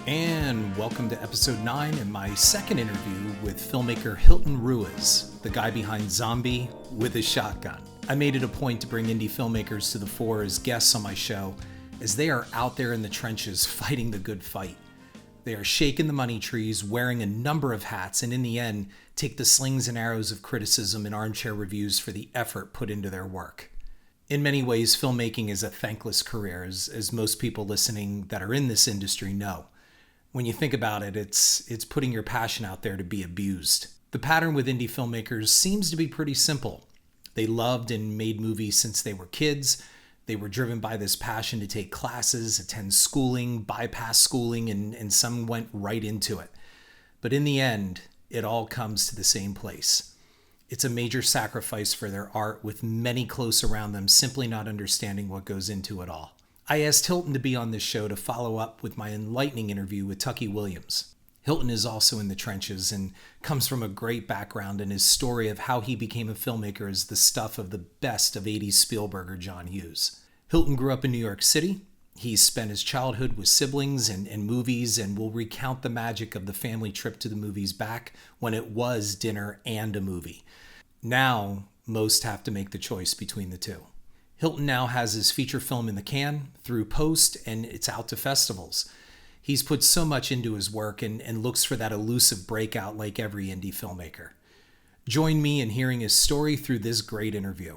And welcome to episode 9 and my second interview with filmmaker Hilton Ruiz, the guy behind Zombie with a Shotgun. I made it a point to bring indie filmmakers to the fore as guests on my show, as they are out there in the trenches fighting the good fight. They are shaking the money trees, wearing a number of hats, and in the end, take the slings and arrows of criticism and armchair reviews for the effort put into their work. In many ways, filmmaking is a thankless career, as most people listening that are in this industry know. When you think about it, it's putting your passion out there to be abused. The pattern with indie filmmakers seems to be pretty simple. They loved and made movies since they were kids. They were driven by this passion to take classes, attend schooling, bypass schooling, and some went right into it. But in the end, it all comes to the same place. It's a major sacrifice for their art, with many close around them simply not understanding what goes into it all. I asked Hilton to be on this show to follow up with my enlightening interview with Tucky Williams. Hilton is also in the trenches and comes from a great background, and his story of how he became a filmmaker is the stuff of the best of 80s Spielberg or John Hughes. Hilton grew up in New York City. He spent his childhood with siblings and movies, and will recount the magic of the family trip to the movies back when it was dinner and a movie. Now, most have to make the choice between the two. Hilton now has his feature film in the can, through post, and it's out to festivals. He's put so much into his work and looks for that elusive breakout like every indie filmmaker. Join me in hearing his story through this great interview.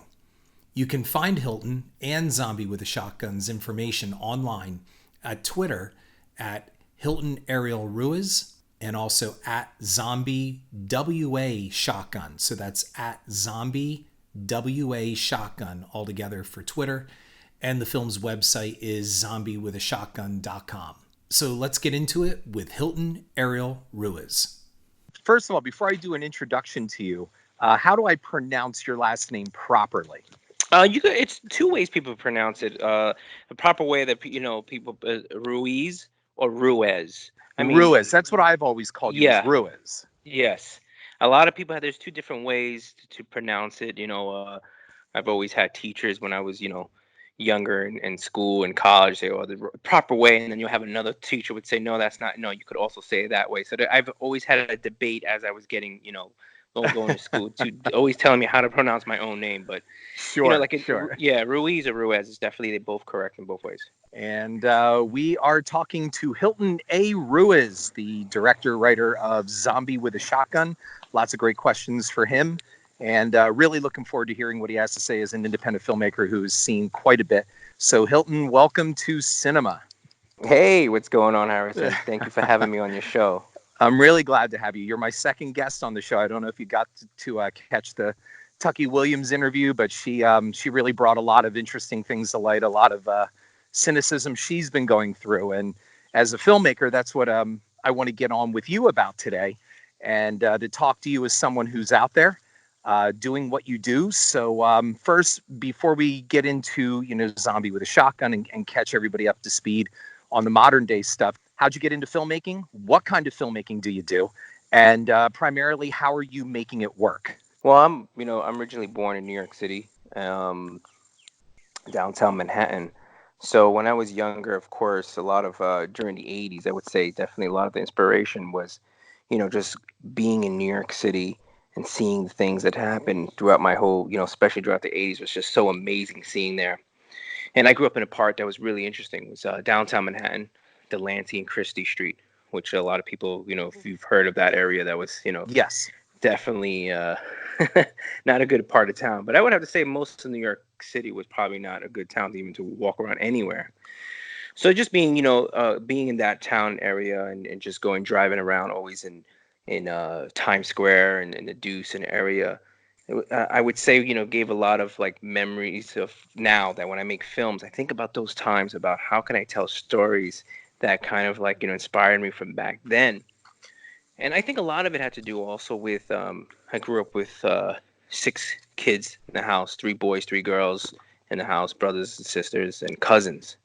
You can find Hilton and Zombie with a Shotgun's information online at Twitter at Hilton Ariel Ruiz and also at Zombie WA Shotgun. So that's at Zombie WA Shotgun altogether for Twitter, and the film's website is zombiewithashotgun.com. So let's get into it with Hilton Ariel Ruiz. First of all, before I do an introduction to you, how do I pronounce your last name properly? It's two ways people pronounce it. The proper way that people Ruiz or Ruiz. Ruiz. That's what I've always called you. Yeah. Is Ruiz. Yes. A lot of people have. There's two different ways to pronounce it. I've always had teachers when I was younger in school and college say, "Oh, the proper way," and then you'll have another teacher would say, "No, that's not. No, you could also say it that way." So I've always had a debate as I was getting going to school to always telling me how to pronounce my own name. But Sure. Yeah, Ruiz or Ruiz is definitely both correct in both ways. And we are talking to Hilton A. Ruiz, the director, writer of Zombie with a Shotgun. Lots of great questions for him. And really looking forward to hearing what he has to say as an independent filmmaker who's seen quite a bit. So Hilton, welcome to Cynema. Hey, what's going on, Harrison? Thank you for having me on your show. I'm really glad to have you. You're my second guest on the show. I don't know if you got to catch the Tucky Williams interview, but she really brought a lot of interesting things to light, a lot of cynicism she's been going through. And as a filmmaker, that's what I want to get on with you about today, and to talk to you as someone who's out there doing what you do. So first, before we get into Zombie with a Shotgun and catch everybody up to speed on the modern day stuff, how'd you get into filmmaking? What kind of filmmaking do you do? And primarily, how are you making it work? Well, I'm originally born in New York City, downtown Manhattan. So when I was younger, of course, a lot of during the 80s, I would say definitely a lot of the inspiration was, just being in New York City and seeing the things that happened throughout my whole, especially throughout the 80s, was just so amazing seeing there. And I grew up in a part that was really interesting. It was downtown Manhattan, Delancey and Christie Street, which a lot of people, if you've heard of that area, that was, Yes, definitely not a good part of town. But I would have to say most of New York City was probably not a good town even to walk around anywhere. So just being, being in that town area and just driving around always in Times Square and in the Deuce and area, I would say, gave a lot of memories of now that when I make films, I think about those times about how can I tell stories that kind of inspired me from back then. And I think a lot of it had to do also with, I grew up with 6 kids in the house, 3 boys, 3 girls in the house, brothers and sisters and cousins.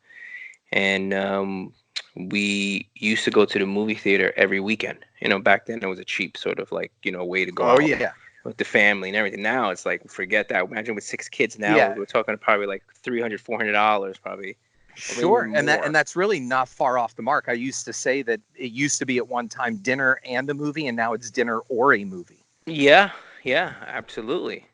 And we used to go to the movie theater every weekend. Back then it was a cheap sort of way to go out with the family and everything. Now it's forget that. Imagine with 6 kids now, we're talking probably $300, $400 probably. Sure, maybe and more. that's really not far off the mark. I used to say that it used to be at one time dinner and a movie, and now it's dinner or a movie. Yeah, yeah, absolutely.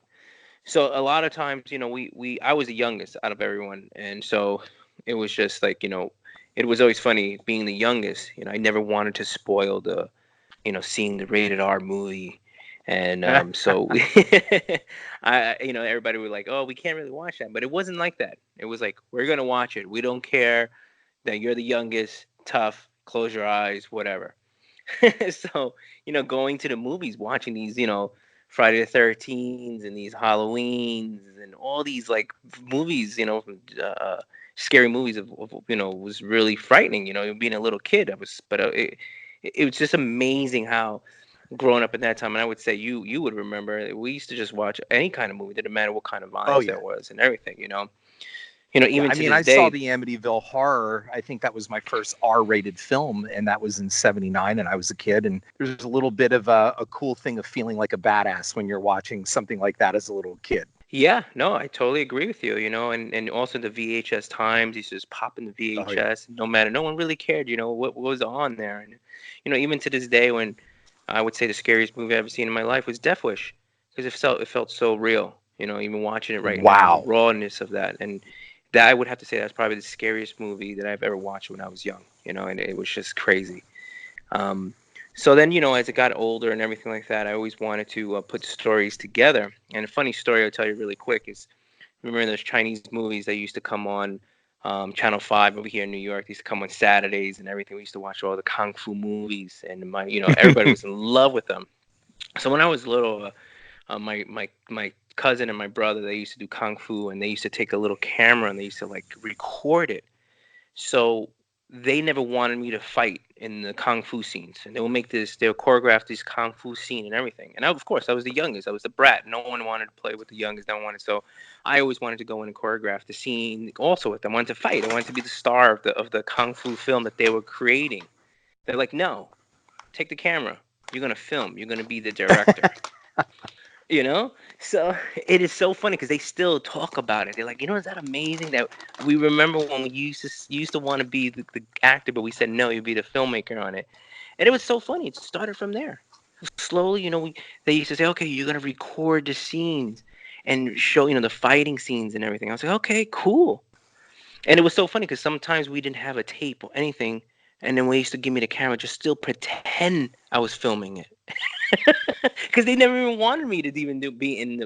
So a lot of times, we I was the youngest out of everyone, and so it was just like, it was always funny being the youngest. I never wanted to spoil the, seeing the rated R movie, and so we, everybody was like, oh, we can't really watch that, but it wasn't like that. It was like, we're gonna watch it. We don't care that you're the youngest. Tough. Close your eyes. Whatever. So, going to the movies, watching these, Friday the 13th and these Halloweens and all these like movies, scary movies was really frightening. Being a little kid, it was just amazing how growing up at that time. And I would say you would remember we used to just watch any kind of movie, didn't matter what kind of Oh violence yeah. that was and everything. Yeah, Even I to mean, this I saw day. the Amityville Horror. I think that was my first R-rated film, and that was in '79, and I was a kid. And there's a little bit of a cool thing of feeling like a badass when you're watching something like that as a little kid. Yeah, no, I totally agree with you, and also the VHS times, you just pop in the Oh yeah. VHS, no one really cared, what was on there. And, even to this day, when I would say the scariest movie I've ever seen in my life was Death Wish, because it felt so real, even watching it right now, the Wow. rawness of that. And that I would have to say that's probably the scariest movie that I've ever watched when I was young, and it was just crazy. Um, so then, as I got older and everything like that, I always wanted to put stories together. And a funny story I'll tell you really quick is, remember those Chinese movies that used to come on Channel 5 over here in New York? They used to come on Saturdays and everything. We used to watch all the kung fu movies, and everybody was in love with them. So when I was little, my cousin and my brother, they used to do kung fu, and they used to take a little camera and they used to like record it. So they never wanted me to fight in the kung fu scenes, and they'll choreograph this kung fu scene and everything. And of course, I was the youngest, I was the brat. No one wanted to play with the youngest. No one wanted, so I always wanted to go in and choreograph the scene also with them. I wanted to fight. I wanted to be the star of the kung fu film that they were creating. They're like, no, take the camera. You're gonna film. You're gonna be the director. you know so it is so funny because they still talk about it. They're like, is that amazing that we remember when we used to want to be the actor, but we said no, you'd be the filmmaker on it. And it was so funny. It started from there. Slowly, they used to say, okay, you're going to record the scenes and show, the fighting scenes and everything. I was like, okay, cool. And it was so funny because sometimes we didn't have a tape or anything, and then they used to give me the camera, just still pretend I was filming it. Because they never even wanted me to even be in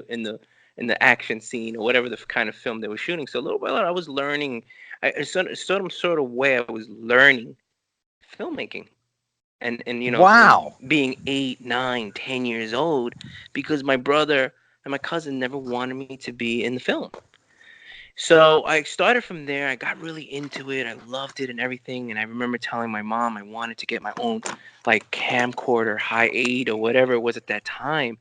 the action scene or whatever the kind of film they were shooting. So little by little, I was learning. Some sort of way, I was learning filmmaking, and Wow. being 8, 9, 10 years old, because my brother and my cousin never wanted me to be in the film. So I started from there. I got really into it. I loved it and everything. And I remember telling my mom I wanted to get my own like camcorder, high 8 or whatever it was at that time.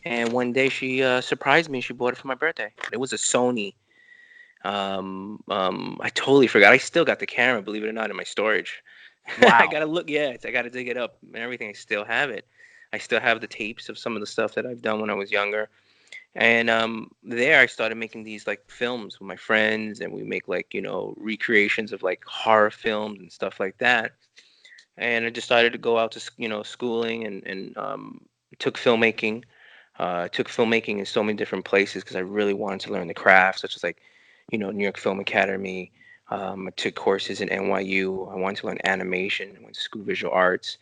And one day she surprised me. She bought it for my birthday. It was a Sony. I totally forgot. I still got the camera, believe it or not, in my storage. I Wow. gotta look. Yeah, I gotta dig it up and everything. I still have it. I still have the tapes of some of the stuff that I've done when I was younger. And there I started making these like films with my friends, and we make like recreations of like horror films and stuff like that. And I decided to go out to schooling, and took filmmaking. Took filmmaking in so many different places because I really wanted to learn the craft, such as like New York Film Academy. I took courses in NYU. I wanted to learn animation. I went to school of visual arts,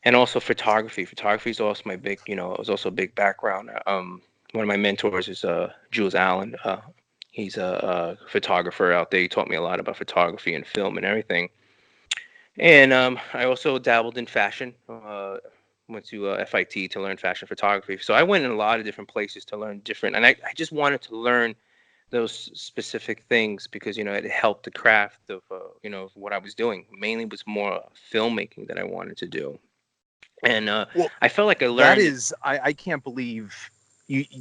and also photography. Photography is also my big, it was also a big background. One of my mentors is Jules Allen. He's a photographer out there. He taught me a lot about photography and film and everything. And I also dabbled in fashion. Went to FIT to learn fashion photography. So I went in a lot of different places to learn different, and I just wanted to learn those specific things because it helped the craft of what I was doing. Mainly was more filmmaking that I wanted to do, and Well, I felt like I that learned. is, I can't believe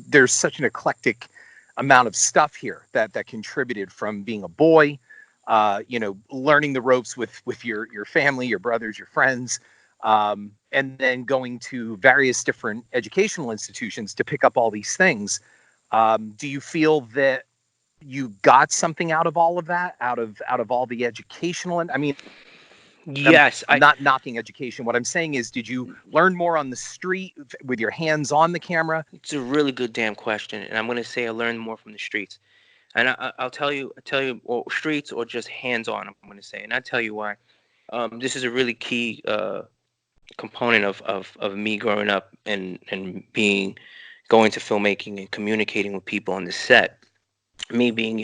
there's such an eclectic amount of stuff here that contributed from being a boy, learning the ropes with your family, your brothers, your friends, and then going to various different educational institutions to pick up all these things. Do you feel that you got something out of all of that, out of all the educational, and I mean, Yes, I'm not knocking education. What I'm saying is, did you learn more on the street with your hands on the camera? it's a really good damn question, and I'm gonna say I learned more from the streets. And I'll tell you, or streets or just hands-on. I'm gonna say, and I'll tell you why. This is a really key component of me growing up and being going to filmmaking and communicating with people on the set. Me being,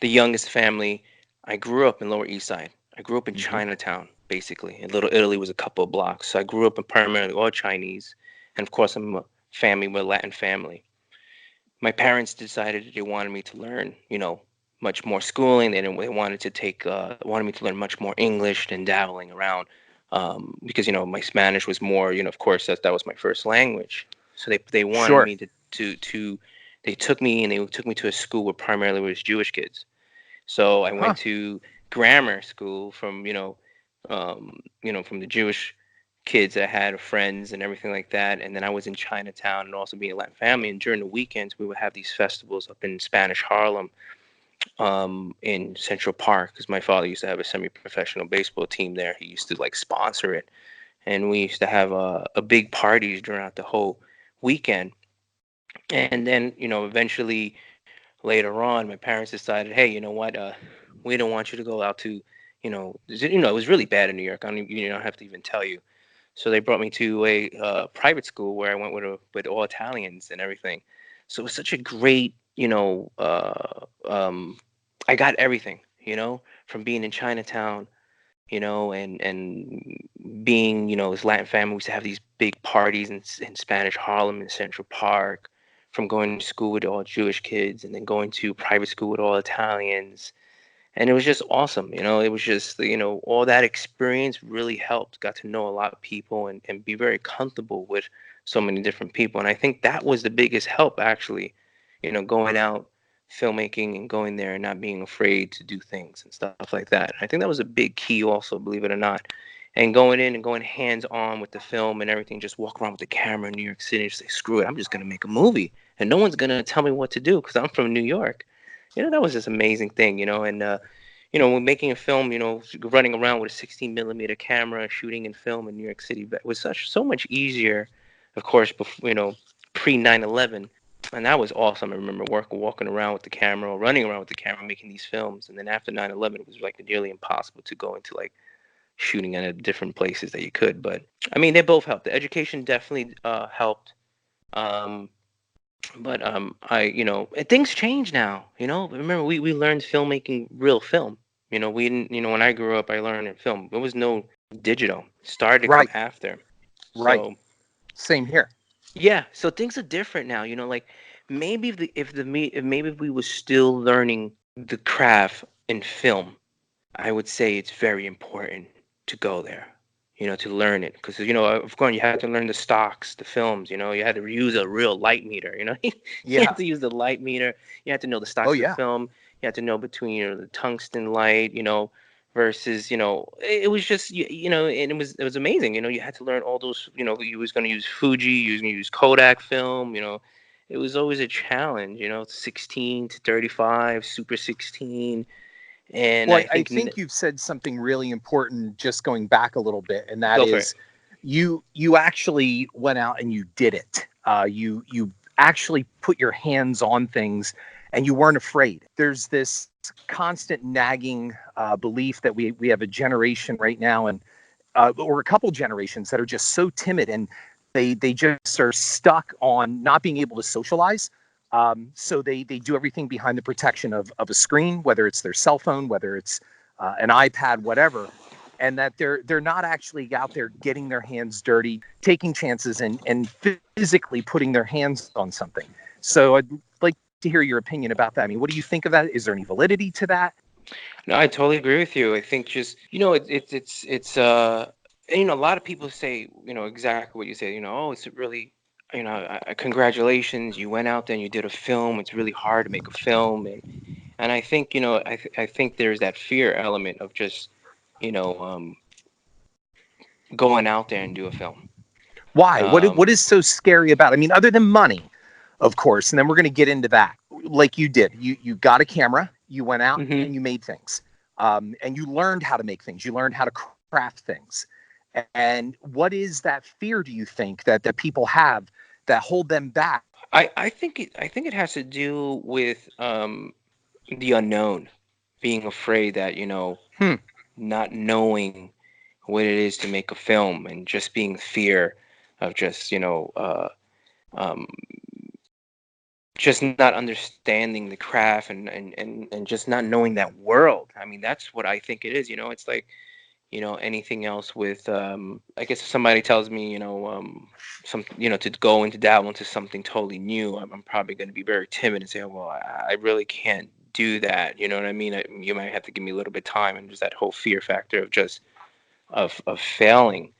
the youngest family, I grew up in Lower East Side. I grew up in Mm-hmm. Chinatown, basically, and Little Italy was a couple of blocks. So I grew up in primarily all Chinese, and of course, I'm a family, we're a Latin family. My parents decided that they wanted me to learn, much more schooling. They wanted to wanted me to learn much more English than dabbling around, because my Spanish was more, of course that was my first language. So they wanted Sure. me to they took me and they took me to a school where primarily was Jewish kids. So I Huh. went to grammar school from from the Jewish kids that had friends and everything like that. And then I was in Chinatown and also being a Latin family. And during the weekends, we would have these festivals up in Spanish Harlem, in Central Park, because my father used to have a semi-professional baseball team there. He used to like sponsor it, and we used to have a big parties throughout the whole weekend. And then eventually later on, my parents decided, hey, you know what? We don't want you to go out to, it was really bad in New York. I don't, have to even tell you. So they brought me to a private school where I went with all Italians and everything. So it was such a great, I got everything, from being in Chinatown, and being, this Latin family. We used to have these big parties in Spanish Harlem in Central Park, from going to school with all Jewish kids and then going to private school with all Italians. And it was just awesome. It was just, all that experience really helped. Got to know a lot of people and be very comfortable with so many different people. And I think that was the biggest help, actually, going out, filmmaking and going there and not being afraid to do things and stuff like that. I think that was a big key also, believe it or not. And going in and going hands on with the film and everything, just walk around with the camera in New York City and just say, screw it, I'm just going to make a movie. And no one's going to tell me what to do because I'm from New York. That was just amazing thing, and when making a film, running around with a 16 millimeter camera, shooting and film in New York City, that was so much easier, of course, before, pre 9/11, and that was awesome. I remember walking around with the camera, or running around with the camera, making these films, and then after 9/11, it was like nearly impossible to go into like shooting at different places that you could. But I mean, they both helped. The education definitely helped. Um, but things change now. Remember we learned filmmaking, real film. We didn't. When I grew up, I learned in film. There was no digital. It started to come Right. after. Right. So Same here. yeah, so things are different now. Like maybe if maybe if we were still learning the craft in film, I would say it's very important to go there, to learn it. Because, of course, you had to learn the stocks, the films, you had to use a real light meter, you Yeah. had to use the light meter. You had to know the Oh stocks of the yeah. film. You had to know between, the tungsten light, versus, it was just, and it was amazing. You had to learn all those, you was going to use Fuji, you was going to use Kodak film, it was always a challenge, 16 to 35, Super 16. And Well, I I think, think you've said something really important just going back a little bit, and that go for it. is you actually went out and you did it. You actually put your hands on things and you weren't afraid. There's this constant nagging belief that we have a generation right now, and or a couple generations that are just so timid, and they just are stuck on not being able to socialize. So they do everything behind the protection of a screen, whether it's their cell phone, whether it's an iPad, whatever, and that they're not actually out there getting their hands dirty, taking chances, and physically putting their hands on something. So I'd like to hear your opinion about that. I mean, what do you think of that? Is there any validity to that? No, I totally agree with you. I think just it's and, a lot of people say exactly what you say. Oh, it's really congratulations, you went out there and you did a film. It's really hard to make a film, and I think I think there's that fear element of just you know um, going out there and do a film. Why? What Um, is so scary about it? I mean, other than money, of course, and then we're going to get into that. like you did. You got a camera, you went out Mm-hmm. and you made things, and you learned how to make things. You learned how to craft things. And what is that fear, do you think, that people have that hold them back? I think it has to do with the unknown, being afraid that, Hmm. not knowing what it is to make a film, and just being fear of just, um, just not understanding the craft, and just not knowing that world. I mean, that's what I think it is. It's like, anything else with, I guess if somebody tells me, some, to go into dabble into something totally new, I'm probably going to be very timid and say, oh, well, I really can't do that. You know what I mean? You might have to give me a little bit of time, and just that whole fear factor of just of failing.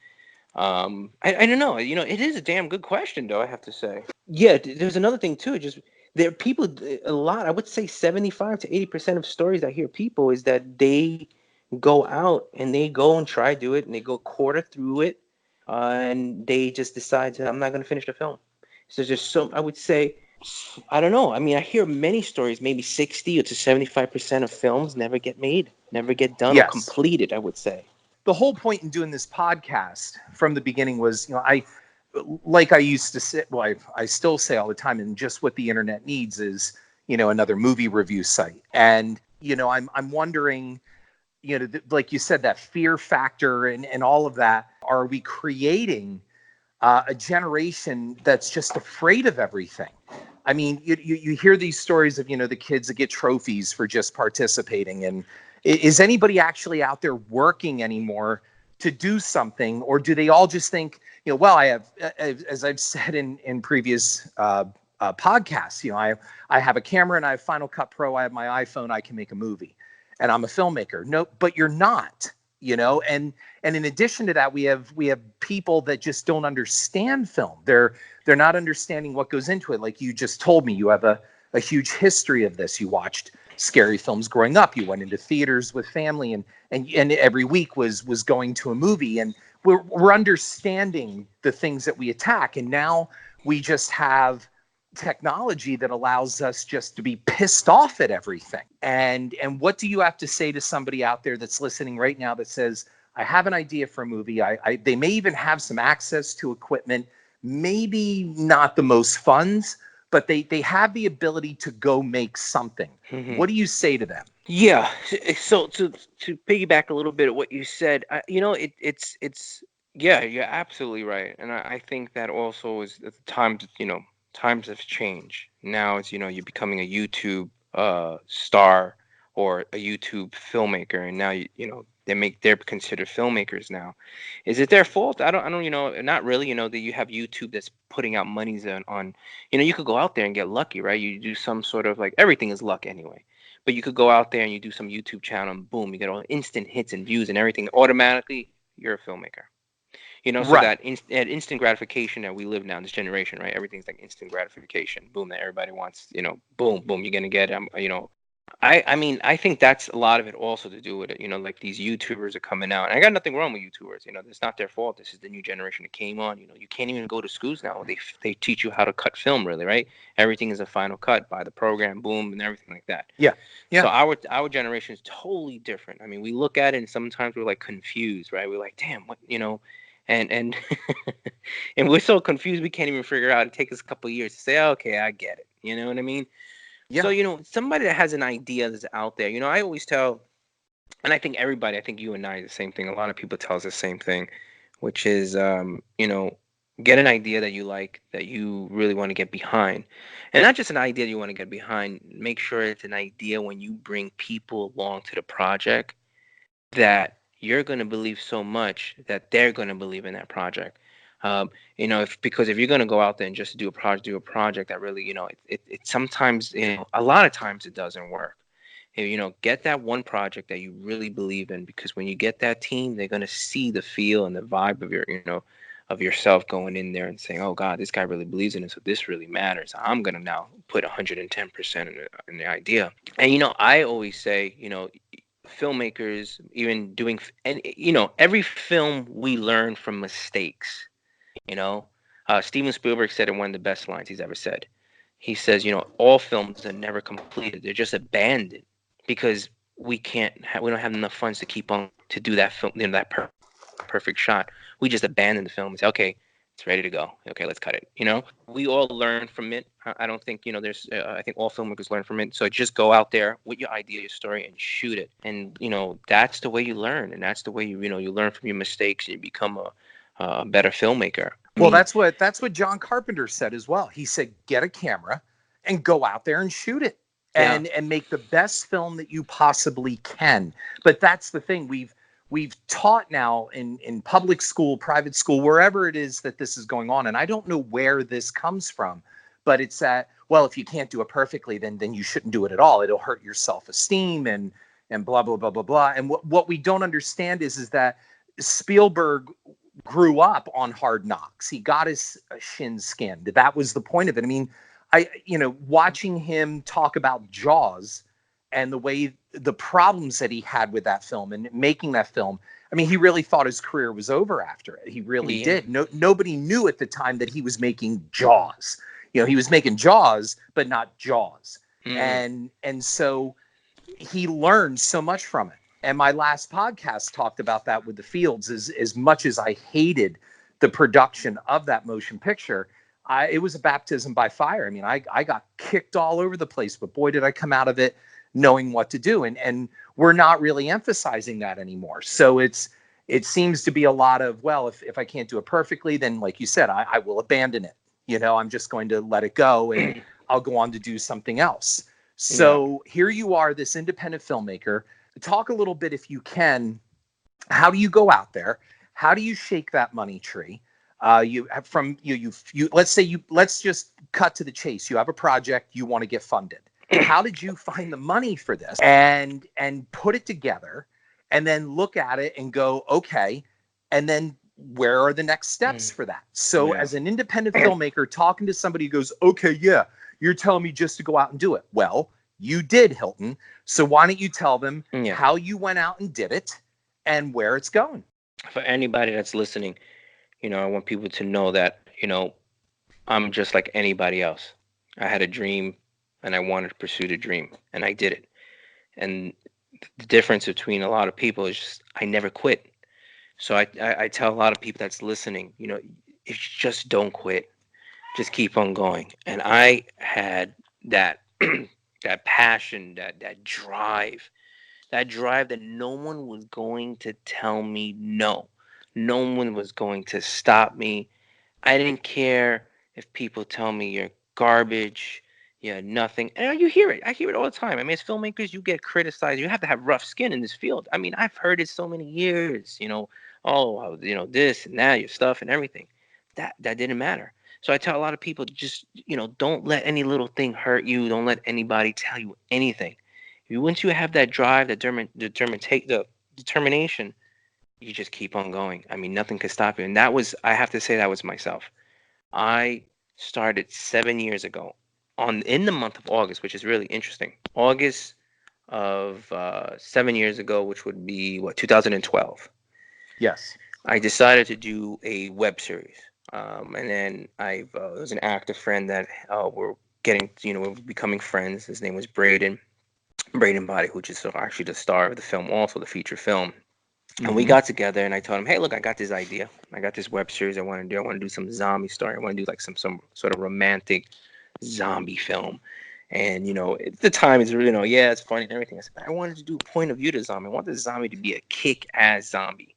I don't know. It is a damn good question, though, I have to say. Yeah, there's another thing too. Just there are people, a lot. I would say 75 to 80% of stories I hear people is that they go out and they go and try to do it, and they go quarter through it, and they just decide I'm not going to finish the film. So there's so, I would say, I don't know. I mean, I hear many stories. Maybe 60 or to 75% of films never get made, never get done or Yes. completed, I would say. The whole point in doing this podcast from the beginning was, like I used to say, well, I still say all the time, and just what the internet needs is, another movie review site. And, I'm wondering, like you said, that fear factor and all of that. Are we creating a generation that's just afraid of everything? I mean, you hear these stories of, the kids that get trophies for just participating. And is anybody actually out there working anymore to do something? Or do they all just think, well, I have, as I've said in previous podcasts, I have a camera and I have Final Cut Pro, I have my iPhone, I can make a movie, and I'm a filmmaker. No, but you're not. And in addition to that, we have people that just don't understand film. They're not understanding what goes into it. Like you just told me, you have a huge history of this. You watched scary films growing up. You went into theaters with family, and every week was going to a movie. And we're understanding the things that we attack. And now we just have technology that allows us just to be pissed off at everything. And what do you have to say to somebody out there that's listening right now that says, I have an idea for a movie. They may even have some access to equipment, maybe not the most funds, but they have the ability to go make something. Mm-hmm. What do you say to them? Yeah. So to piggyback a little bit of what you said, it's yeah, you're absolutely right, and I think that also is at the times, times have changed. Now it's, you're becoming a YouTube star or a YouTube filmmaker, and now they're considered filmmakers now. Is it their fault? I don't, not really. That you have YouTube that's putting out monies on, you could go out there and get lucky, right? You do some sort of, like, everything is luck anyway. But you could go out there and you do some YouTube channel, and boom, you get all instant hits and views and everything. Automatically, you're a filmmaker. So Right. that instant gratification that we live now in this generation, right? Everything's like instant gratification. Boom, that everybody wants, boom, boom, you're gonna get, I mean, I think that's a lot of it also to do with it. Like, these YouTubers are coming out, and I got nothing wrong with YouTubers. It's not their fault. This is the new generation that came on. You can't even go to schools now. They teach you how to cut film, really, right? Everything is a Final Cut by the program, boom, and everything like that. Yeah. So our generation is totally different. I mean, we look at it and sometimes we're like confused, right? We're like, damn, what, and and we're so confused we can't even figure out. It takes us a couple of years to say, okay, I get it. You know what I mean? Yeah. So, somebody that has an idea that's out there, I always tell, and I think everybody, I think you and I, the same thing. A lot of people tell us the same thing, which is, get an idea that you like, that you really want to get behind. And not just an idea you want to get behind, make sure it's an idea when you bring people along to the project that you're going to believe so much that they're going to believe in that project. Because if you're going to go out there and just do a project that really, it sometimes, a lot of times it doesn't work. Get that one project that you really believe in, because when you get that team, they're going to see the feel and the vibe of your, of yourself going in there and saying, oh God, this guy really believes in it. So this really matters. I'm going to now put 110% in the idea. And, I always say, filmmakers, even doing, and, every film we learn from mistakes. Steven Spielberg said in one of the best lines he's ever said. he says, all films are never completed. They're just abandoned because we don't have enough funds to keep on to do that film, that perfect shot. We just abandon the film and say, okay, it's ready to go. Okay, let's cut it. We all learn from it. I don't think, there's, I think all filmmakers learn from it. So just go out there with your idea, your story, and shoot it. And, that's the way you learn. And that's the way you learn from your mistakes and you become a better filmmaker. Well, that's what John Carpenter said as well. He said, get a camera and go out there and shoot it and make the best film that you possibly can. But that's the thing. We've taught now in public school, private school, wherever it is that this is going on. And I don't know where this comes from, but it's that, well, if you can't do it perfectly, then you shouldn't do it at all. It'll hurt your self-esteem and blah, blah, blah, blah, blah. And what we don't understand is that Spielberg grew up on Hard Knocks. He got his shins skinned. That was the point of it. I mean, watching him talk about Jaws and the problems that he had with that film and making that film. I mean, he really thought his career was over after it. He really did. Nobody knew at the time that he was making Jaws. He was making Jaws, but not Jaws. And so he learned so much from it. And my last podcast talked about that with The Fields. As much as I hated the production of that motion picture, it was a baptism by fire. I mean, I got kicked all over the place, but boy, did I come out of it knowing what to do. And we're not really emphasizing that anymore. So it seems to be a lot of, well, if I can't do it perfectly, then like you said, I will abandon it. I'm just going to let it go and I'll go on to do something else. So here you are, this independent filmmaker. Talk a little bit, if you can, how do you go out there? How do you shake that money tree? Let's just cut to the chase. You have a project, you want to get funded. How did you find the money for this and put it together and then look at it and go, okay, and then where are the next steps for that? So as an independent filmmaker talking to somebody who goes, okay, yeah, you're telling me just to go out and do it. Well, you did, Hilton. So why don't you tell them how you went out and did it and where it's going? For anybody that's listening, I want people to know that, I'm just like anybody else. I had a dream and I wanted to pursue the dream and I did it. And the difference between a lot of people is just, I never quit. So I tell a lot of people that's listening, if you just don't quit, just keep on going. And I had that that passion, that drive that no one was going to tell me no. No one was going to stop me. I didn't care if people tell me you're garbage, you're nothing. And you hear it. I hear it all the time. I mean, as filmmakers, you get criticized. You have to have rough skin in this field. I mean, I've heard it so many years, this and that, your stuff and everything. That didn't matter. So I tell a lot of people, just, don't let any little thing hurt you. Don't let anybody tell you anything. Once you have that drive, the determination, you just keep on going. I mean, nothing could stop you. And I have to say, that was myself. I started 7 years ago in the month of August, which is really interesting. August of 7 years ago, which would be 2012. Yes. I decided to do a web series. And then there was an actor friend that we're becoming friends. His name was Braden Body, which is actually the star of the film, also the feature film. And we got together and I told him, hey, look, I got this idea. I got this web series I want to do. I want to do some zombie story. I want to do like some sort of romantic zombie film. And, at the time it's really, it's funny and everything. I said, but I wanted to do a point of view to zombie. I want the zombie to be a kick-ass zombie.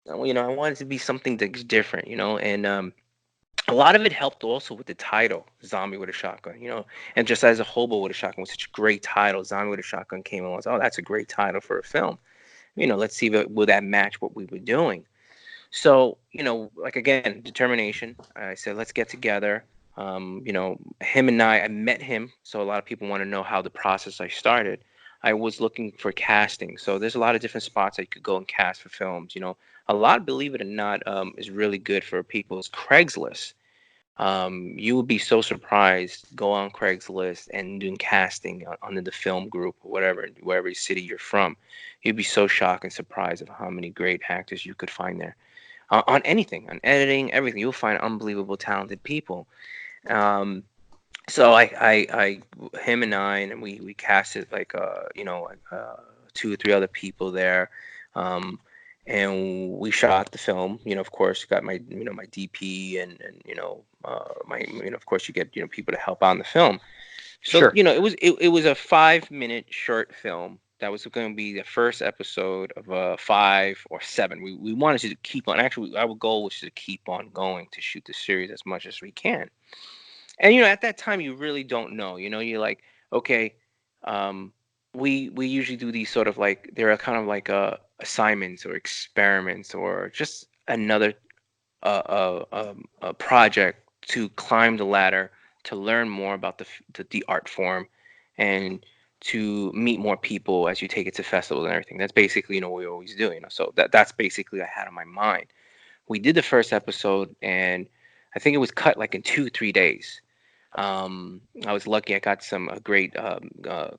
I wanted it to be something that's different, and a lot of it helped also with the title, Zombie with a Shotgun, and just as a hobo with a shotgun was such a great title. Zombie with a Shotgun came along. I was, that's a great title for a film. Let's see will that match what we were doing. So, like, again, determination. I said, let's get together. Him and I met him. So a lot of people want to know how the process I started. I was looking for casting. So there's a lot of different spots that you could go and cast for films. A lot, believe it or not, is really good for people. It's Craigslist. You would be so surprised. Go on Craigslist and doing casting under the film group or wherever city you're from. You'd be so shocked and surprised of how many great actors you could find there. On anything, on editing, everything, you'll find unbelievable talented people. So him and I, and we casted like two or three other people there, um, and we shot the film. Of course, got my my DP and my of course you get people to help out in the film. So Sure. it was a 5 minute short film that was going to be the first episode of 5 or 7. We wanted to keep on. Actually, our goal was to keep on going to shoot the series as much as we can. And at that time you really don't know. You're like, okay, um, we usually do these sort of like they're kind of like assignments or experiments or just another a project to climb the ladder to learn more about the art form and to meet more people as you take it to festivals and everything. That's basically what we always do. So that's basically I had on my mind. We did the first episode, and I think it was cut like in 2 3 days. I was lucky. I got a great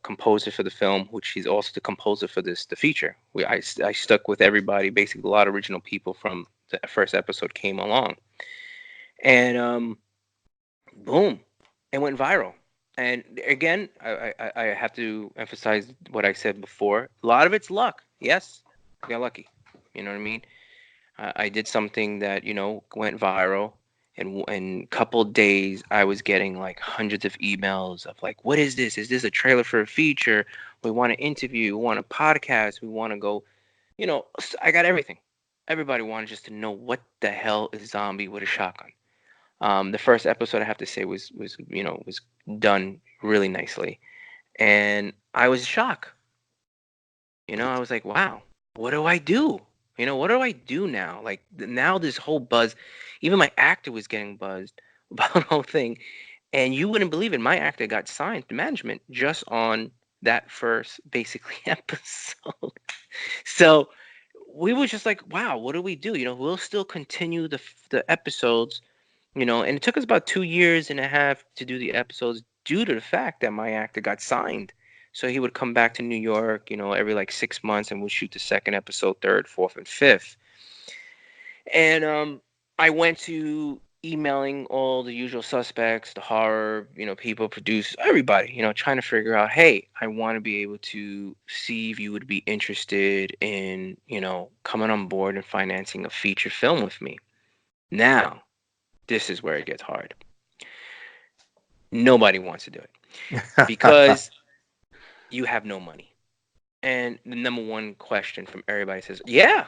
composer for the film, which he's also the composer for the feature. I stuck with everybody. Basically, a lot of original people from the first episode came along, and boom, it went viral. And again, I have to emphasize what I said before. A lot of it's luck. Yes, I got lucky. You know what I mean? I did something that went viral, and in couple days I was getting like hundreds of emails of like, "What is this? Is this a trailer for a feature? We want to interview. We want a podcast. We want to go." I got everything. Everybody wanted just to know what the hell is zombie with a shotgun. The first episode, I have to say, was done really nicely, and I was shocked. I was like, wow, what do I do? What do I do now? Like now this whole buzz, even my actor was getting buzzed about the whole thing. And you wouldn't believe it. My actor got signed to management just on that first basically episode. So we were just like, wow, what do we do? We'll still continue the episodes, and it took us about 2 years and a half to do the episodes due to the fact that my actor got signed. So he would come back to New York, every like 6 months, and we'd shoot the second episode, third, fourth, and fifth. And I went to emailing all the usual suspects, the horror, people, produce everybody, trying to figure out, hey, I want to be able to see if you would be interested in, coming on board and financing a feature film with me. Now, this is where it gets hard. Nobody wants to do it because you have no money. And the number one question from everybody says, yeah,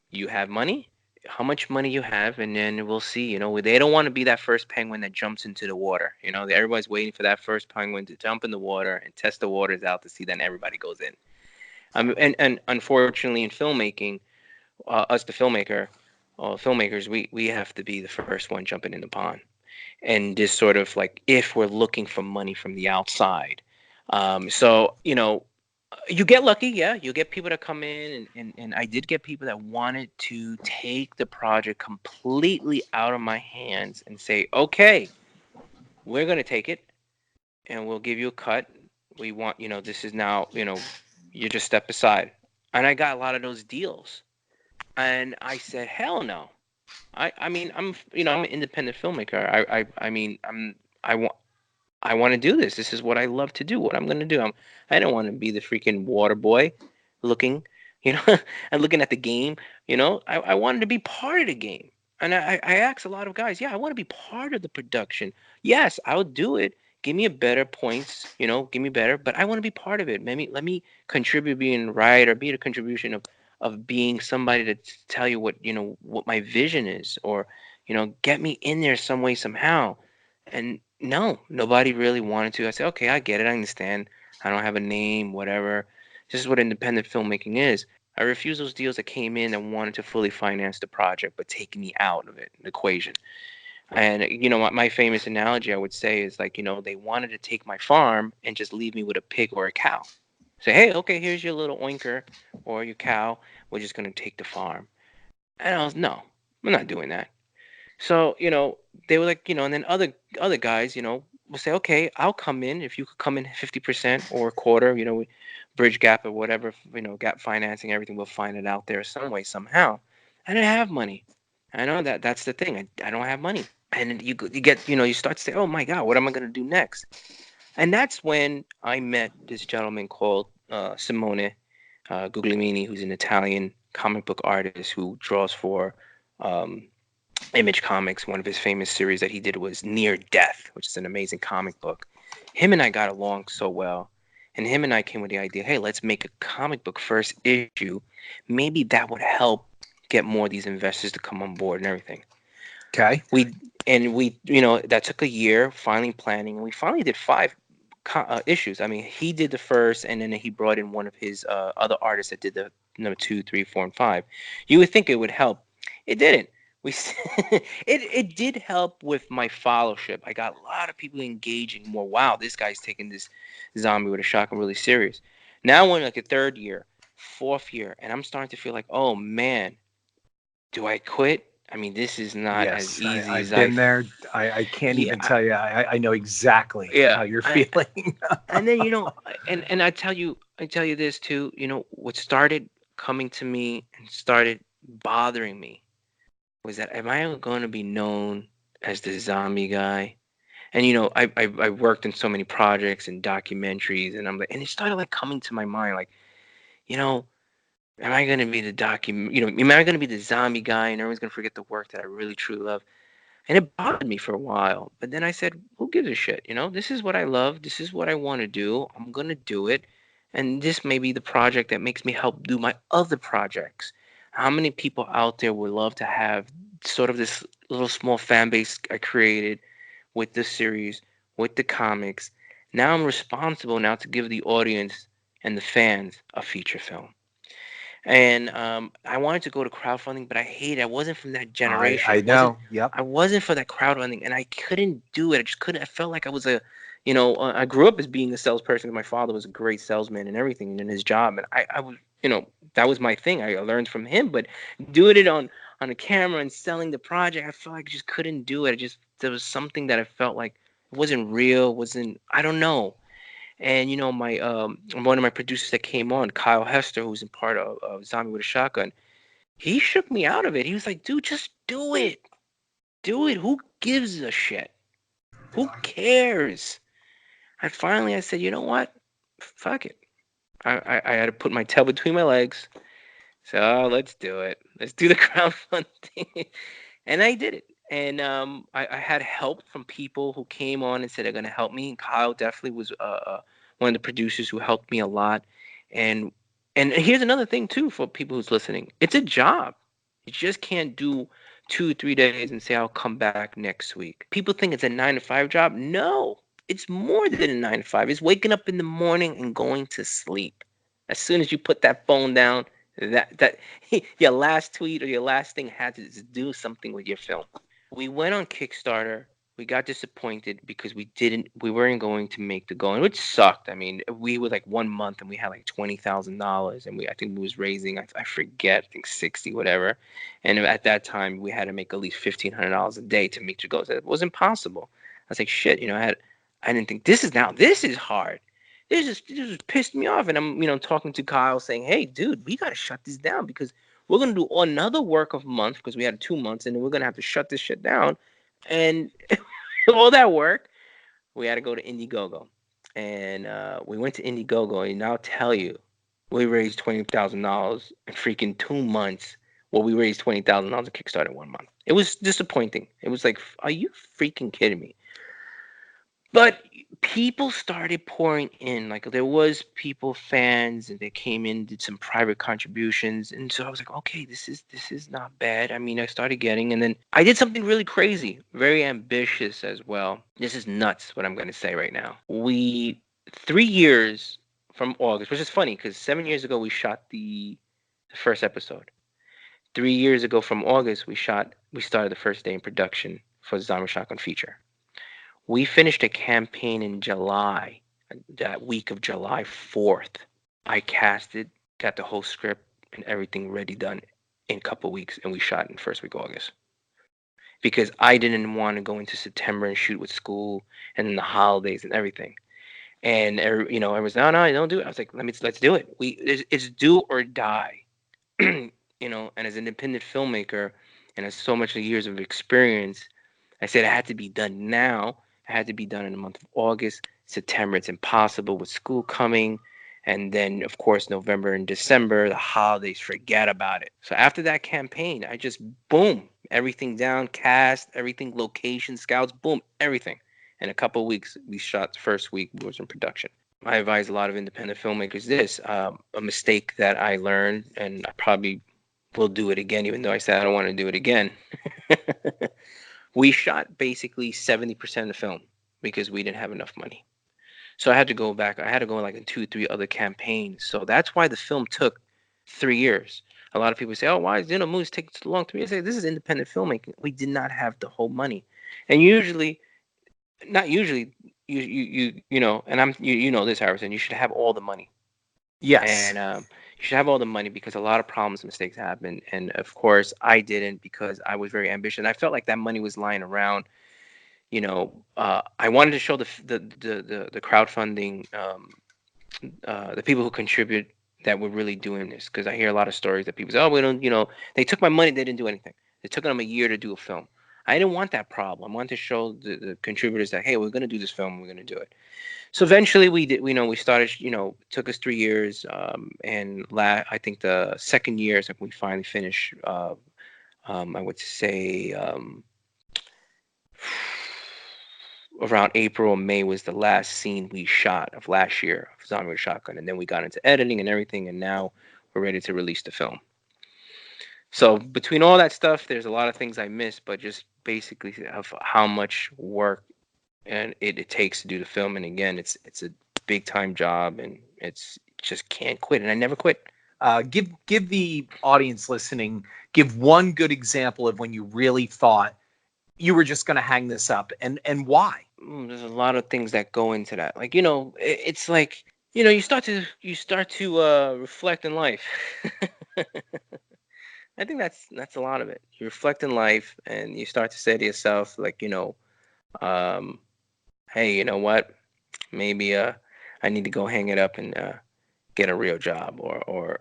you have money. How much money you have, and then we'll see. They don't want to be that first penguin that jumps into the water. Everybody's waiting for that first penguin to jump in the water and test the waters out to see. Then everybody goes in. And unfortunately, in filmmaking, us the filmmakers, we have to be the first one jumping in the pond. And this sort of like if we're looking for money from the outside. So you get lucky, yeah. You get people that come in, and I did get people that wanted to take the project completely out of my hands and say, okay, we're going to take it and we'll give you a cut. We want, this is now, you just step aside. And I got a lot of those deals. And I said, hell no. I mean, I'm an independent filmmaker. I mean, I want, I want to do this. This is what I love to do. What I'm going to do. I don't want to be the freaking water boy looking, and looking at the game. I wanted to be part of the game. And I asked a lot of guys, yeah, I want to be part of the production. Yes, I'll do it. Give me a better points, give me better, but I want to be part of it. Let me contribute being right or be the contribution of being somebody to tell you what my vision is, or, get me in there some way, somehow. And no, nobody really wanted to. I said, okay, I get it. I understand. I don't have a name, whatever. This is what independent filmmaking is. I refused those deals that came in and wanted to fully finance the project, but take me out of it, the equation. And, my famous analogy I would say is like, they wanted to take my farm and just leave me with a pig or a cow. Say, hey, okay, here's your little oinker or your cow. We're just going to take the farm. And I was, no, I'm not doing that. So, they were like, and then other guys, will say, okay, I'll come in if you could come in 50% or a quarter, bridge gap or whatever, gap financing, everything. We'll find it out there some way, somehow. I don't have money. I know that's the thing. I don't have money. And you get, you start to say, oh my God, what am I going to do next? And that's when I met this gentleman called Simone Guglielmini, who's an Italian comic book artist who draws for um, Image Comics. One of his famous series that he did was Near Death, which is an amazing comic book. Him and I got along so well. And him and I came with the idea, hey, let's make a comic book first issue. Maybe that would help get more of these investors to come on board and everything. Okay. We that took a year, finally planning, and we finally did 5 issues. I mean, he did the first, and then he brought in one of his other artists that did the number 2, 3, 4, and 5. You would think it would help. It didn't. It did help with my followership. I got a lot of people engaging more. Wow, this guy's taking this zombie with a shotgun really serious. Now we're in like a 3rd year, 4th year, and I'm starting to feel like, oh man, do I quit? I mean, this is not as easy I've as been there. I can't even tell you. I know exactly how you're feeling. And then and I tell you this too. What started coming to me and started bothering me was that, am I going to be known as the zombie guy? And I worked in so many projects and documentaries, and I'm like, and it started like coming to my mind, like, am I going to be the am I going to be the zombie guy, and everyone's going to forget the work that I really truly love? And it bothered me for a while. But then I said, who gives a shit? This is what I love. This is what I want to do. I'm going to do it. And this may be the project that makes me help do my other projects. How many people out there would love to have sort of this little small fan base I created with this series, with the comics? Now I'm responsible now to give the audience and the fans a feature film. And I wanted to go to crowdfunding, but I hated it. I wasn't from that generation. I know. Yep. I wasn't for that crowdfunding, and I couldn't do it. I just couldn't. I felt like I was I grew up as being a salesperson. My father was a great salesman and everything in his job, and I was, that was my thing. I learned from him, but doing it on a camera and selling the project, I felt like I just couldn't do it. There was something that I felt like it wasn't real. I don't know. And my one of my producers that came on, Kyle Hester, who's in part of Zombie with a Shotgun, he shook me out of it. He was like, "Dude, just do it. Do it. Who gives a shit? Who cares?" And finally, I said, "You know what? Fuck it." I had to put my tail between my legs. So let's do it. Let's do the crowdfunding, and I did it. And I had help from people who came on and said they're going to help me. And Kyle definitely was one of the producers who helped me a lot. And here's another thing too for people who's listening: it's a job. You just can't do 2-3 days and say I'll come back next week. People think it's a 9-to-5 job. No, it's more than a 9-to-5. It's waking up in the morning and going to sleep. As soon as you put that phone down, that your last tweet or your last thing had to do something with your film. We went on Kickstarter. We got disappointed because we weren't going to make the goal, which sucked. I mean, we were like 1 month and we had like $20,000, and I think we was raising, I forget, I think 60, whatever. And at that time, we had to make at least $1,500 a day to make the goals. It was impossible. I was like, shit, I didn't think this is hard. This just pissed me off. And I'm, talking to Kyle saying, hey, dude, we got to shut this down because we're going to do another work of a month because we had 2 months, and then we're going to have to shut this shit down. And all that work, we had to go to Indiegogo. And we went to Indiegogo, and I'll tell you, we raised $20,000 in freaking 2 months. Well, we raised $20,000 in Kickstarter in 1 month. It was disappointing. It was like, are you freaking kidding me? But people started pouring in. Like, there was fans, and they came in, did some private contributions. And so I was like, okay, this is not bad. I mean, I started getting, and then I did something really crazy, very ambitious as well. This is nuts what I'm going to say right now. 3 years from August, which is funny because 7 years ago we shot the first episode. 3 years ago from August, we started the first day in production for the Zombie Shotgun feature. We finished a campaign in July, that week of July 4th. I casted, got the whole script and everything ready, done in a couple of weeks, and we shot in first week of August. Because I didn't want to go into September and shoot with school and then the holidays and everything. And everyone's, no, don't do it. I was like, let's do it. It's do or die. And as an independent filmmaker and as so much years of experience, I said it had to be done now. It had to be done in the month of August. September, it's impossible with school coming. And then, of course, November and December, the holidays, forget about it. So after that campaign, I just, boom, everything down, cast, everything, location, scouts, boom, everything. In a couple of weeks, we shot the first week, we was in production. I advise a lot of independent filmmakers this, a mistake that I learned, and I probably will do it again, even though I said I don't want to do it again. We shot basically 70% of the film because we didn't have enough money. So I had to go back. I had to go like in 2, 3 other campaigns. So that's why the film took 3 years. A lot of people say, "Oh, why is movies take so long?" To me, I say, "This is independent filmmaking. We did not have the whole money, and usually, not usually, you know, and you know this, Harrison. You should have all the money, Yes. and you should have all the money because a lot of problems, mistakes happen. And of course, I didn't because I was very ambitious. I felt like that money was lying around. I wanted to show the crowdfunding, the people who contribute that were really doing this, because I hear a lot of stories that people say, "Oh, we don't," they took my money, they didn't do anything. It took them a year to do a film. I didn't want that problem. I wanted to show the contributors that, hey, we're going to do this film, we're going to do it. So eventually we did. We started. It took us 3 years, and I think the second year is like we finally finished. I would say. Around April or May was the last scene we shot of last year of Zombie with Shotgun, and then we got into editing and everything, and now we're ready to release the film. So between all that stuff, there's a lot of things I missed, but just basically of how much work and it takes to do the film. And again, it's a big time job, and it's just can't quit, and I never quit. Give the audience listening, give one good example of when you really thought you were just going to hang this up, and why. There's a lot of things that go into that. Like, it's like, you start to reflect in life. I think that's a lot of it. You reflect in life, and you start to say to yourself, like, hey, you know what? Maybe I need to go hang it up and get a real job, or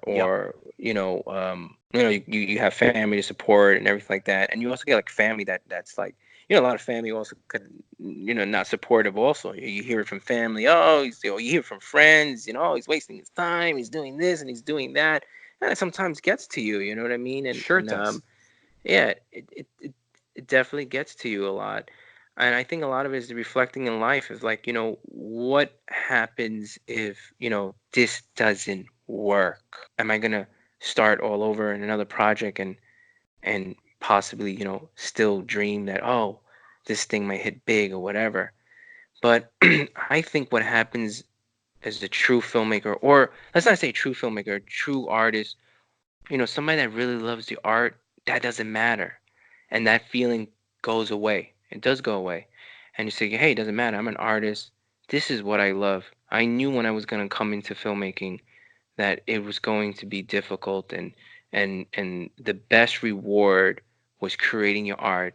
you have family to support and everything like that, and you also get like family that's like, a lot of family also could, not supportive. Also, you hear it from family. Oh, you hear it from friends. He's wasting his time. He's doing this and he's doing that, and it sometimes gets to you. You know what I mean? And Sure it does. Yeah, it definitely gets to you a lot. And I think a lot of it is the reflecting in life is like, what happens if, this doesn't work? Am I gonna start all over in another project and possibly, still dream that, oh, this thing might hit big or whatever? But I think what happens as a true filmmaker, or let's not say true filmmaker, a true artist, somebody that really loves the art, that doesn't matter. And that feeling goes away. It does go away. And you say, hey, it doesn't matter. I'm an artist. This is what I love. I knew when I was going to come into filmmaking that it was going to be difficult, and the best reward was creating your art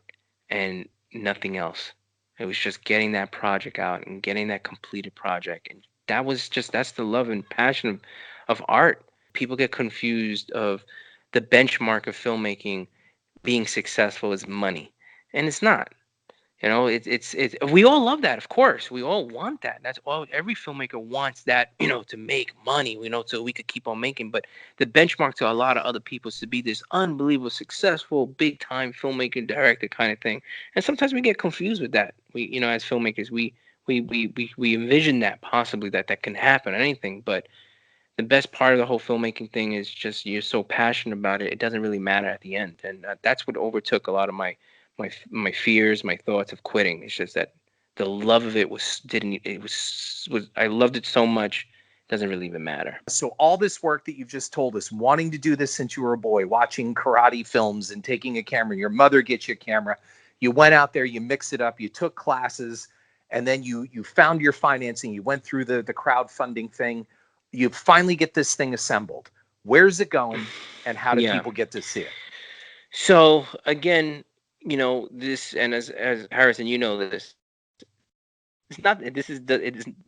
and nothing else. It was just getting that project out and getting that completed project. And that's the love and passion of art. People get confused of the benchmark of filmmaking being successful is money, and it's not. It's we all love that, of course. We all want that. That's all. Every filmmaker wants that, to make money, so we could keep on making. But the benchmark to a lot of other people is to be this unbelievable, successful, big time filmmaker, director kind of thing. And sometimes we get confused with that. We, as filmmakers, we envision that possibly that can happen, anything. But the best part of the whole filmmaking thing is just you're so passionate about it, it doesn't really matter at the end. And that's what overtook a lot of my fears, my thoughts of quitting. It's just that the love of it was I loved it so much, it doesn't really even matter. So all this work that you've just told us, wanting to do this since you were a boy, watching karate films and taking a camera, your mother gets you a camera, you went out there, you mixed it up, you took classes, and then you found your financing, you went through the crowdfunding thing, you finally get this thing assembled. Where's it going, and how do people get to see it? So again, this, and as Harrison, this. It's not.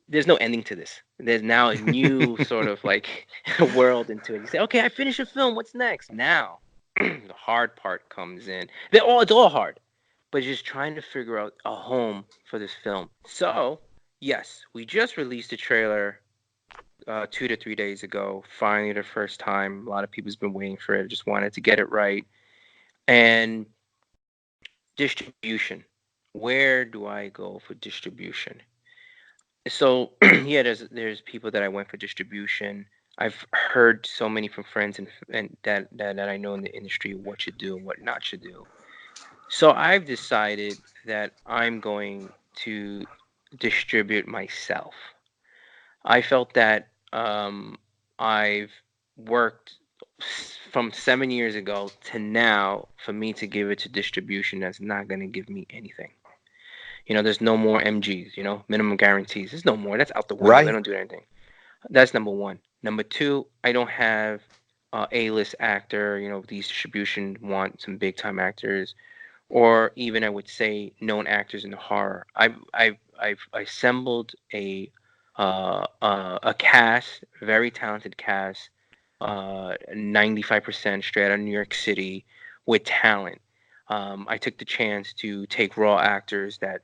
There's no ending to this. There's now a new sort of like world into it. You say, okay, I finished a film. What's next? Now, the hard part comes in. It's all hard, but just trying to figure out a home for this film. So, yes, we just released a trailer 2 to 3 days ago. Finally, the first time. A lot of people's been waiting for it. I just wanted to get it right. And distribution. Where do I go for distribution? So yeah, there's people that I went for distribution. I've heard so many from friends and that I know in the industry what should do and what not should do. So I've decided that I'm going to distribute myself. I felt that I've worked from 7 years ago to now for me to give it to distribution that's not going to give me anything. There's no more MGs, minimum guarantees. There's no more. That's out the window. They Right. don't do anything. That's number one. Number two, I don't have A-list actor. These distribution want some big time actors, or even I would say known actors in the horror. I've assembled a cast, very talented cast, 95% straight out of New York City with talent. I took the chance to take raw actors that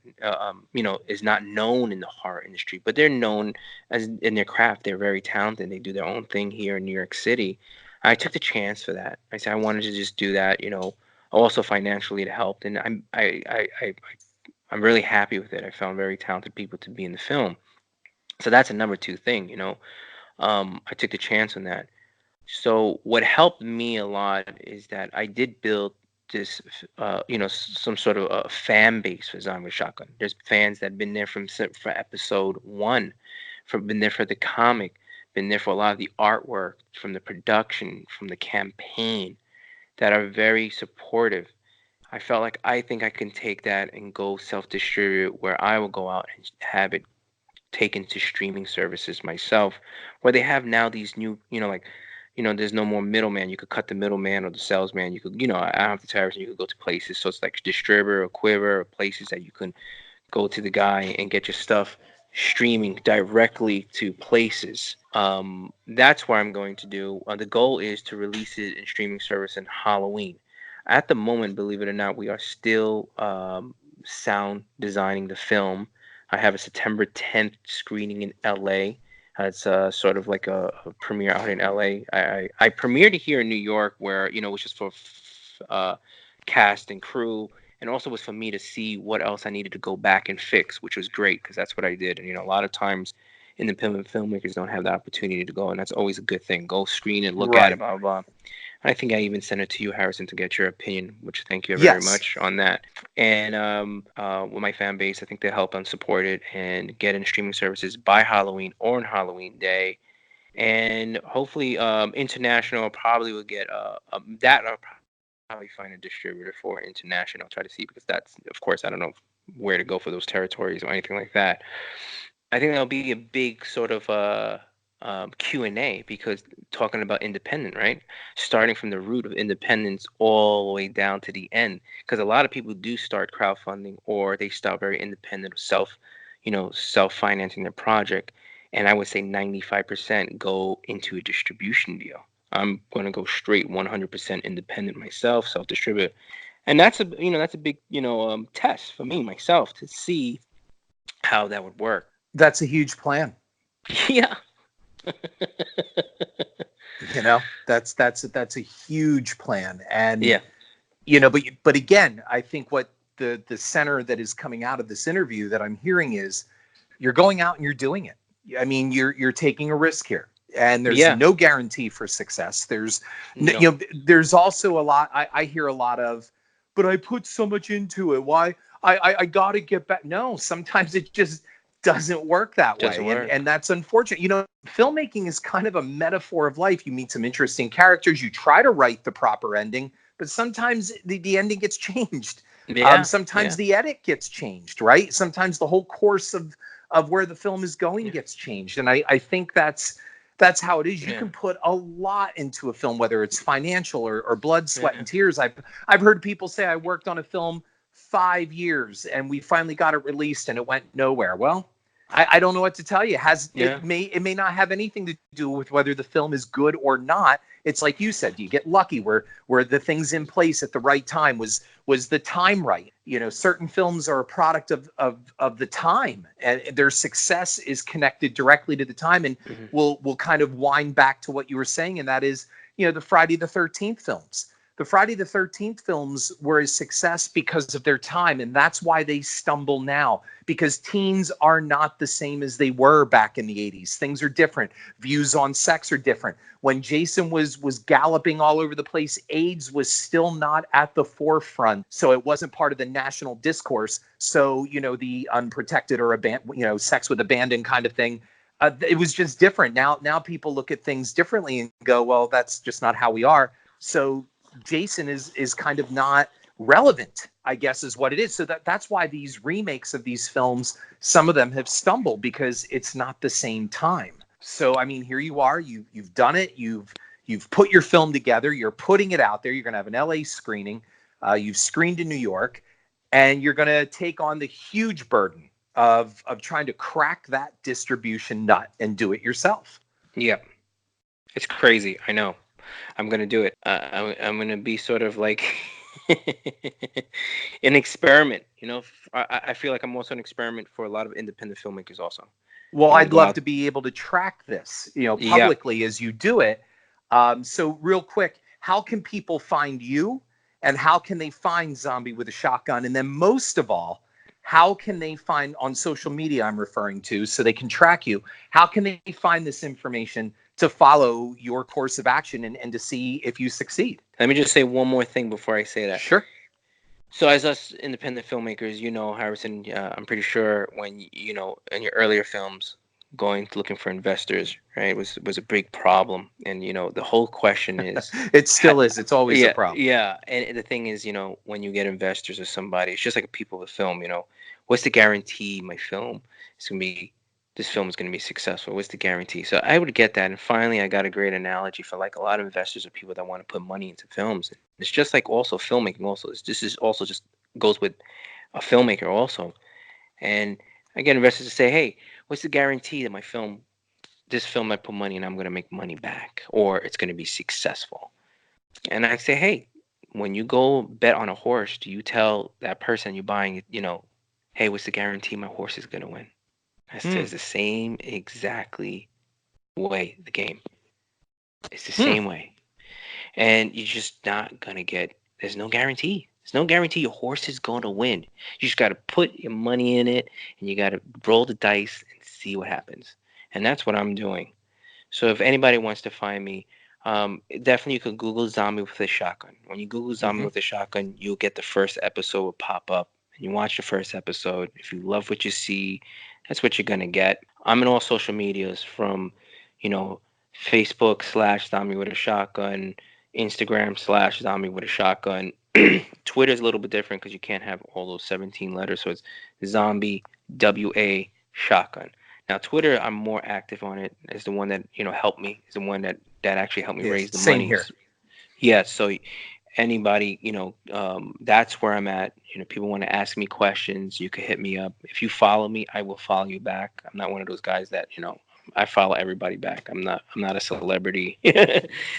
is not known in the horror industry, but they're known as in their craft. They're very talented. They do their own thing here in New York City. I took the chance for that. I said I wanted to just do that. Also financially it helped, and I'm really happy with it. I found very talented people to be in the film. So that's a number two thing. I took the chance on that. So what helped me a lot is that I did build this, some sort of a fan base for Zombie Shotgun. There's fans that have been there for episode one, been there for the comic, been there for a lot of the artwork, from the production, from the campaign, that are very supportive. I think I can take that and go self-distribute, where I will go out and have it taken to streaming services myself, where they have now these new, there's no more middleman. You could cut the middleman or the salesman. You could, I don't have to tell you, you could go to places. So it's like distributor or Quiver or places that you can go to the guy and get your stuff streaming directly to places. That's what I'm going to do. The goal is to release it in streaming service in Halloween. At the moment, believe it or not, we are still sound designing the film. I have a September 10th screening in LA. It's sort of like a premiere out in LA. I premiered it here in New York, where which is for cast and crew, and also was for me to see what else I needed to go back and fix, which was great because that's what I did. And a lot of times independent filmmakers don't have the opportunity to go, and that's always a good thing. Go screen it, look at it, blah, blah, blah. And I think I even sent it to you, Harrison, to get your opinion, which thank you very much on that. And with my fan base, I think they help and support it and get in streaming services by Halloween or on Halloween Day. And hopefully international probably will get that. I'll probably find a distributor for international. I'll try to see, because that's, of course, I don't know where to go for those territories or anything like that. I think that'll be a big sort of Q&A, because talking about independent, right? Starting from the root of independence all the way down to the end, because a lot of people do start crowdfunding, or they start very independent, self-financing their project. And I would say 95% go into a distribution deal. I'm going to go straight 100% independent myself, self-distribute. And that's a big, test for me, myself, to see how that would work. That's a huge plan. Yeah. That's a huge plan. And yeah, but again, I think what the center that is coming out of this interview that I'm hearing is, you're going out and you're doing it. I mean, you're taking a risk here, and there's no guarantee for success. There's there's also a lot I hear a lot of, but I put so much into it. Why I got to get back. No, sometimes it just doesn't work that way. And that's unfortunate. Filmmaking is kind of a metaphor of life. You meet some interesting characters, you try to write the proper ending, but sometimes the ending gets changed. Sometimes the edit gets changed, right? Sometimes the whole course of where the film is going gets changed. And I think that's how it is. You can put a lot into a film, whether it's financial or blood, sweat, and tears. I've heard people say, I worked on a film 5 years and we finally got it released and it went nowhere. Well, I don't know what to tell you. It may not have anything to do with whether the film is good or not. It's like you said, you get lucky where the things in place at the right time was the time right. You know, certain films are a product of the time, and their success is connected directly to the time. And Mhm. we'll kind of wind back to what you were saying, and that is, you know, the Friday the 13th films. The Friday the 13th films were a success because of their time, and that's why they stumble now, because teens are not the same as they were back in the 80s. Things are different. Views on sex are different. When Jason was galloping all over the place, AIDS was still not at the forefront, so it wasn't part of the national discourse. So, you know, the unprotected or sex with abandon kind of thing, it was just different. Now people look at things differently and go, well, that's just not how we are. So Jason is kind of not relevant, I guess, is what it is. So that's why these remakes of these films, some of them have stumbled, because it's not the same time. So I mean, here you are, you've done it, you've put your film together, you're putting it out there, you're going to have an LA screening, you've screened in New York, and you're going to take on the huge burden of trying to crack that distribution nut and do it yourself. Yeah, it's crazy. I know. I'm gonna do it. I'm gonna be sort of like an experiment. You know, I feel like I'm also an experiment for a lot of independent filmmakers. Also, Well, you know, to I'd go love out. to be able to track this, you know, Yeah. publicly as you do it. So real quick, how can people find you, and how can they find Zombie with a Shotgun? And then most of all, how can they find on social media, I'm referring to, so they can track you? How can they find this information to follow your course of action and to see if you succeed? Let me just say one more thing before I say that. Sure. So, as us independent filmmakers, you know, Harrison, I'm pretty sure when you know in your earlier films, going looking for investors, right, was a big problem. And you know, the whole question is, It still is. It's always a yeah, problem. yeah. And the thing is, you know, when you get investors or somebody, it's just like people with film. You know, what's the guarantee my film is gonna be? This film is gonna be successful. What's the guarantee? So I would get that, and finally, I got a great analogy for like a lot of investors or people that want to put money into films. It's just like also filmmaking. Also, this is also just goes with a filmmaker also. And I get investors to say, hey, what's the guarantee that this film I put money and I'm gonna make money back, or it's gonna be successful? And I say, hey, when you go bet on a horse, do you tell that person you're buying it, you know, hey, what's the guarantee my horse is going to win? I say, Hmm. it's the same exactly way the game. It's the Hmm. same way. And you're just not going to there's no guarantee. There's no guarantee your horse is going to win. You just got to put your money in it and you got to roll the dice and see what happens. And that's what I'm doing. So if anybody wants to find me, definitely you could Google Zombie with a Shotgun. When you Google Zombie Mm-hmm. with a Shotgun, you'll get the first episode will pop up. And you watch the first episode. If you love what you see, that's what you're gonna get. I'm in all social medias from, you know, Facebook/Zombie with a Shotgun, Instagram/Zombie with a Shotgun. Twitter's a little bit different because you can't have all those 17 letters. So it's Zombie WA Shotgun. Now Twitter, I'm more active on it. Is the one that you know helped me. Is the one that actually helped me Yes. raise the Same money. here. Yeah. So anybody, you know, that's where I'm at. You know, people want to ask me questions. You can hit me up. If you follow me, I will follow you back. I'm not one of those guys that you know. I follow everybody back. I'm not a celebrity.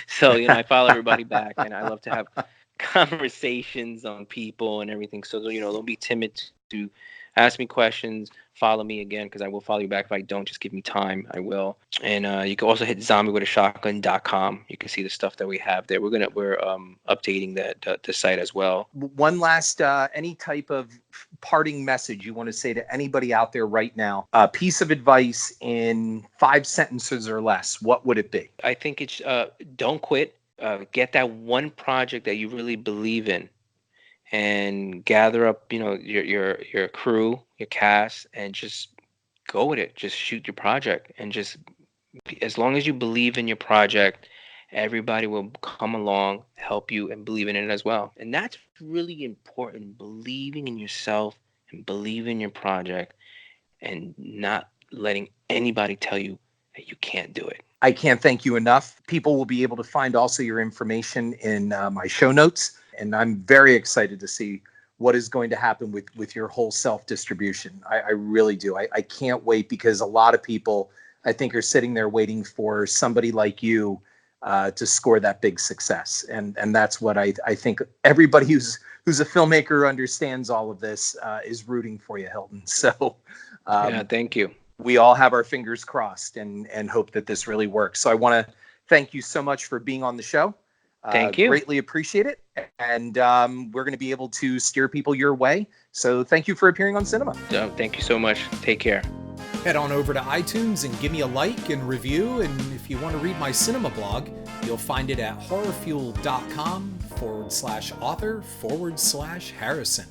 So you know, I follow everybody back, and I love to have conversations on people and everything. So you know, don't be timid to ask me questions. Follow me again because I will follow you back. If I don't, just give me time. I will. And you can also hit zombiewithashotgun.com. You can see the stuff that we have there. We're updating the site as well. One last, any type of parting message you want to say to anybody out there right now, a piece of advice in 5 sentences or less, what would it be? I think it's don't quit. Get that one project that you really believe in and gather up, you know, your crew, your cast, and just go with it. Just shoot your project, and just as long as you believe in your project, everybody will come along, help you, and believe in it as well. And that's really important: believing in yourself and believe in your project, and not letting anybody tell you that you can't do it. I can't thank you enough. People will be able to find also your information in my show notes. And I'm very excited to see what is going to happen with your whole self-distribution. I really do. I can't wait, because a lot of people, I think, are sitting there waiting for somebody like you to score that big success. And that's what I think everybody who's a filmmaker understands all of this is rooting for you, Hilton. So Yeah, thank you. we all have our fingers crossed and hope that this really works. So I want to thank you so much for being on the show. Thank you. Greatly appreciate it. And we're going to be able to steer people your way. So thank you for appearing on Cynema. Thank you so much. Take care. Head on over to iTunes and give me a like and review. And if you want to read my Cynema blog, you'll find it at horrorfuel.com/author/Harrison.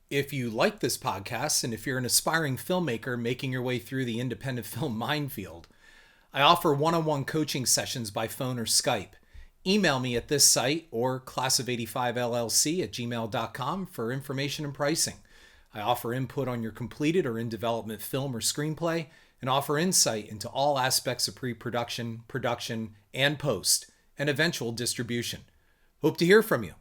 If you like this podcast, and if you're an aspiring filmmaker making your way through the independent film minefield, I offer one-on-one coaching sessions by phone or Skype. Email me at this site or class of85llc@gmail.com for information and pricing. I offer input on your completed or in development film or screenplay and offer insight into all aspects of pre-production, production, and post, and eventual distribution. Hope to hear from you.